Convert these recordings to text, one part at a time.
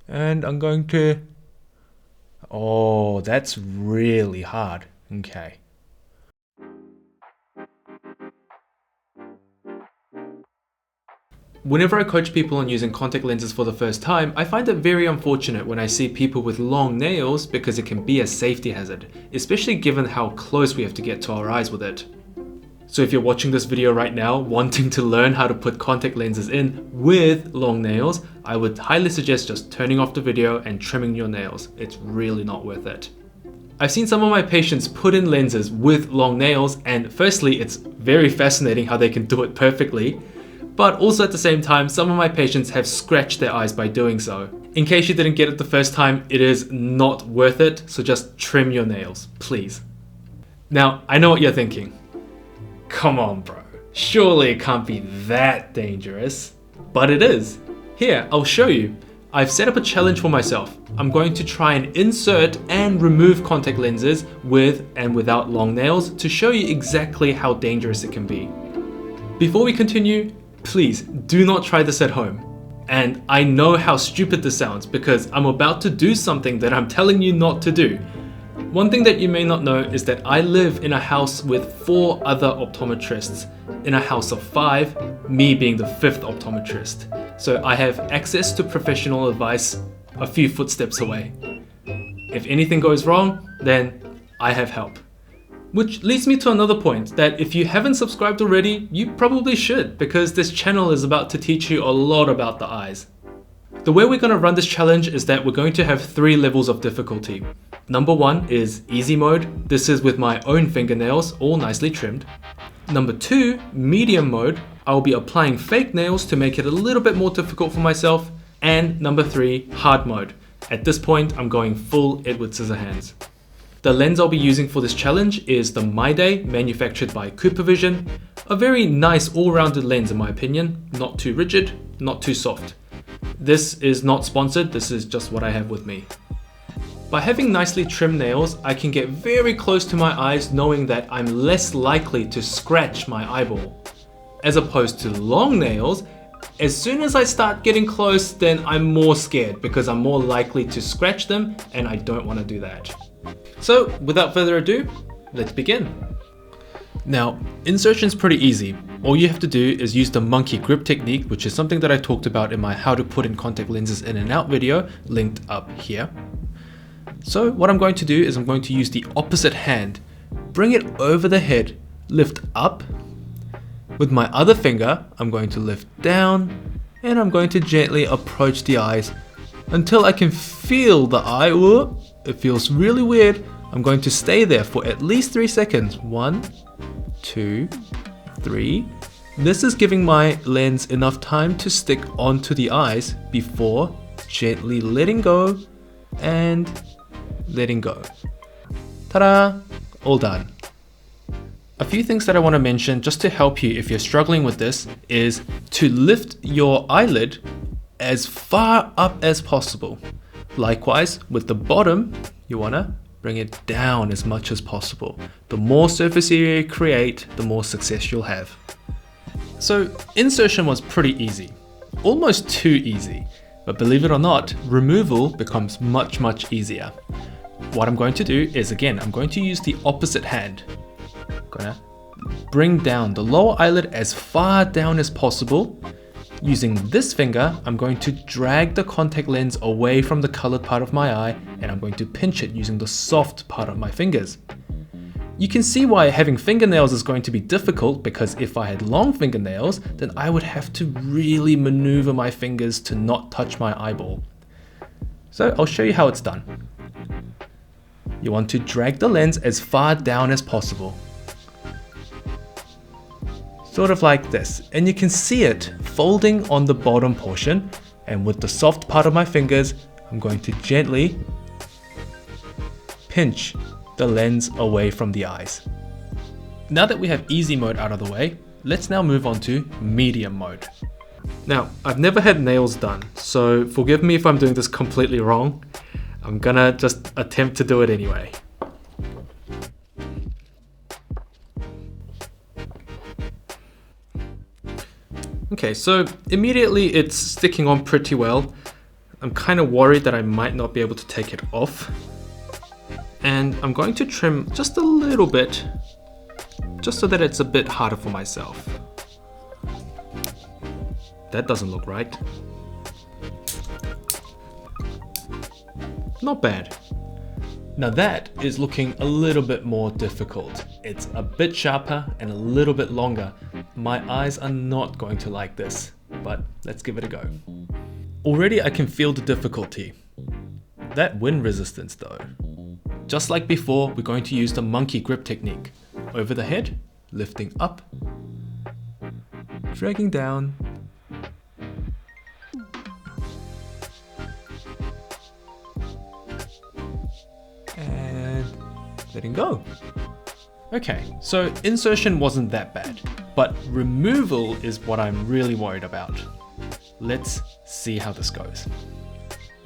And I'm going to... Oh, that's really hard. Okay. Whenever I coach people on using contact lenses for the first time, I find it very unfortunate when I see people with long nails because it can be a safety hazard, especially given how close we have to get to our eyes with it. So if you're watching this video right now wanting to learn how to put contact lenses in with long nails, I would highly suggest just turning off the video and trimming your nails. It's really not worth it. I've seen some of my patients put in lenses with long nails, and firstly, it's very fascinating how they can do it perfectly. But also at the same time, some of my patients have scratched their eyes by doing so. In case you didn't get it the first time, it is not worth it, so just trim your nails, please. Now, I know what you're thinking. Come on, bro. Surely it can't be that dangerous. But it is. Here, I'll show you. I've set up a challenge for myself. I'm going to try and insert and remove contact lenses with and without long nails to show you exactly how dangerous it can be. Before we continue, please do not try this at home. And I know how stupid this sounds because I'm about to do something that I'm telling you not to do. One thing that you may not know is that I live in a house with 4 other optometrists in a house of 5, me being the 5th optometrist. So I have access to professional advice a few footsteps away. If anything goes wrong, then I have help. Which leads me to another point, that if you haven't subscribed already, you probably should, because this channel is about to teach you a lot about the eyes. The way we're going to run this challenge is that we're going to have 3 levels of difficulty. Number 1 is easy mode. This is with my own fingernails, all nicely trimmed. Number 2, medium mode. I'll be applying fake nails to make it a little bit more difficult for myself. And number 3, hard mode. At this point, I'm going full Edward Scissorhands. The lens I'll be using for this challenge is the My Day, manufactured by CooperVision. A very nice all-rounded lens in my opinion, not too rigid, not too soft. This is not sponsored, this is just what I have with me. By having nicely trimmed nails, I can get very close to my eyes knowing that I'm less likely to scratch my eyeball. As opposed to long nails, as soon as I start getting close, then I'm more scared because I'm more likely to scratch them and I don't want to do that. So without further ado, let's begin. Now, insertion's pretty easy. All you have to do is use the monkey grip technique, which is something that I talked about in my how to put in contact lenses in and out video, linked up here. So what I'm going to do is I'm going to use the opposite hand, bring it over the head, lift up. With my other finger, I'm going to lift down, and I'm going to gently approach the eyes until I can feel the eye. Whoop, it feels really weird. I'm going to stay there for at least 3 seconds. 1, 2, 3. This is giving my lens enough time to stick onto the eyes before gently letting go and letting go. Ta-da! All done. A few things that I want to mention just to help you if you're struggling with this is to lift your eyelid as far up as possible. Likewise, with the bottom, you want to bring it down as much as possible. The more surface area you create, the more success you'll have. So insertion was pretty easy, almost too easy, but believe it or not, removal becomes much easier. What I'm going to do is, again, I'm going to use the opposite hand. I'm gonna bring down the lower eyelid as far down as possible. Using this finger, I'm going to drag the contact lens away from the colored part of my eye, and I'm going to pinch it using the soft part of my fingers. You can see why having fingernails is going to be difficult, because if I had long fingernails, then I would have to really maneuver my fingers to not touch my eyeball. So I'll show you how it's done. You want to drag the lens as far down as possible. Sort of like this, and you can see it folding on the bottom portion, and with the soft part of my fingers, I'm going to gently pinch the lens away from the eyes. Now that we have easy mode out of the way, let's now move on to medium mode. Now, I've never had nails done, so forgive me if I'm doing this completely wrong. I'm gonna just attempt to do it anyway. Okay, so immediately it's sticking on pretty well. I'm kind of worried that I might not be able to take it off. And I'm going to trim just a little bit, just so that it's a bit harder for myself. That doesn't look right. Not bad. Now that is looking a little bit more difficult. It's a bit sharper and a little bit longer. My eyes are not going to like this, but let's give it a go. Already I can feel the difficulty. That wind resistance though. Just like before, we're going to use the monkey grip technique. Over the head, lifting up, dragging down, and letting go. Okay, so insertion wasn't that bad, but removal is what I'm really worried about. Let's see how this goes.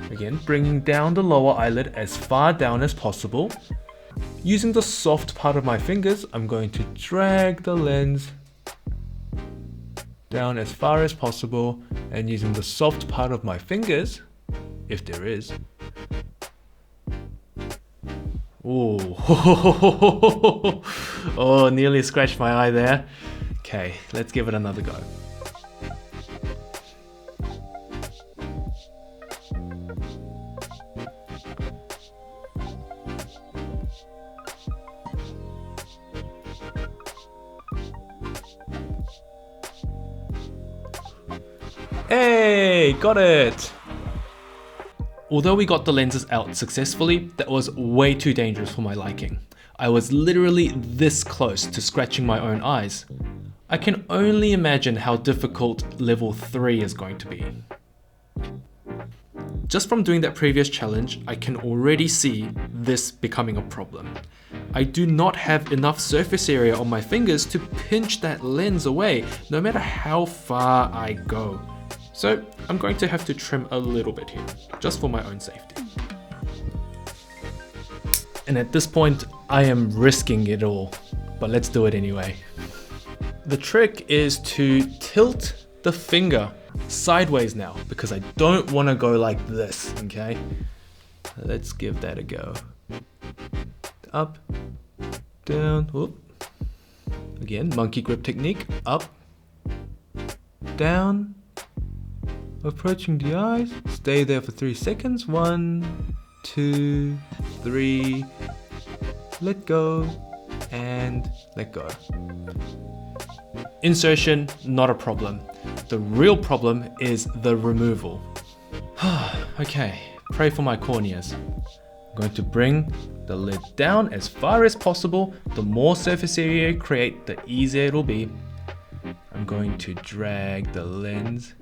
Again, bringing down the lower eyelid as far down as possible. Using the soft part of my fingers, I'm going to drag the lens down as far as possible, and using the soft part of my fingers, if there is. Ooh. Oh, nearly scratched my eye there. Okay, let's give it another go. Hey, got it! Although we got the lenses out successfully, that was way too dangerous for my liking. I was literally this close to scratching my own eyes. I can only imagine how difficult level 3 is going to be. Just from doing that previous challenge, I can already see this becoming a problem. I do not have enough surface area on my fingers to pinch that lens away, no matter how far I go. So I'm going to have to trim a little bit here, just for my own safety. And at this point, I am risking it all, but let's do it anyway. The trick is to tilt the finger sideways now, because I don't want to go like this, okay? Let's give that a go. Up, down, whoop. Again, monkey grip technique, up, down, approaching the eyes, stay there for 3 seconds, 1, 2, 3, let go, and let go. Insertion, not a problem. The real problem is the removal. Okay, pray for my corneas. I'm going to bring the lid down as far as possible. The more surface area you create, the easier it'll be. I'm going to drag the lens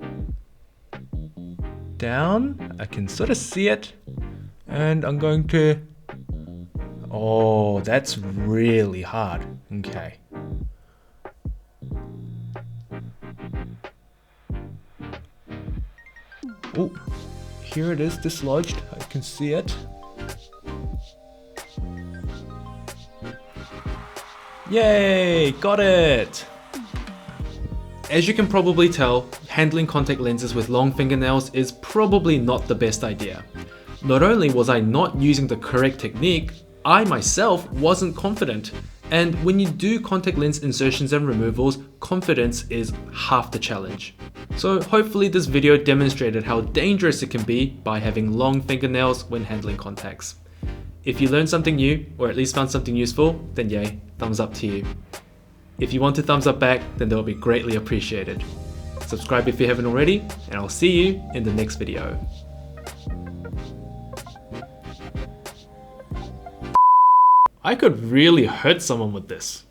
down. I can sort of see it. And I'm going to... Oh, that's really hard. Okay. Oh, here it is dislodged. I can see it. Yay, got it! As you can probably tell, handling contact lenses with long fingernails is probably not the best idea. Not only was I not using the correct technique, I myself wasn't confident. And when you do contact lens insertions and removals, confidence is half the challenge. So hopefully this video demonstrated how dangerous it can be by having long fingernails when handling contacts. If you learned something new, or at least found something useful, then yay, thumbs up to you. If you want to thumbs up back, then that will be greatly appreciated. Subscribe if you haven't already, and I'll see you in the next video. I could really hurt someone with this.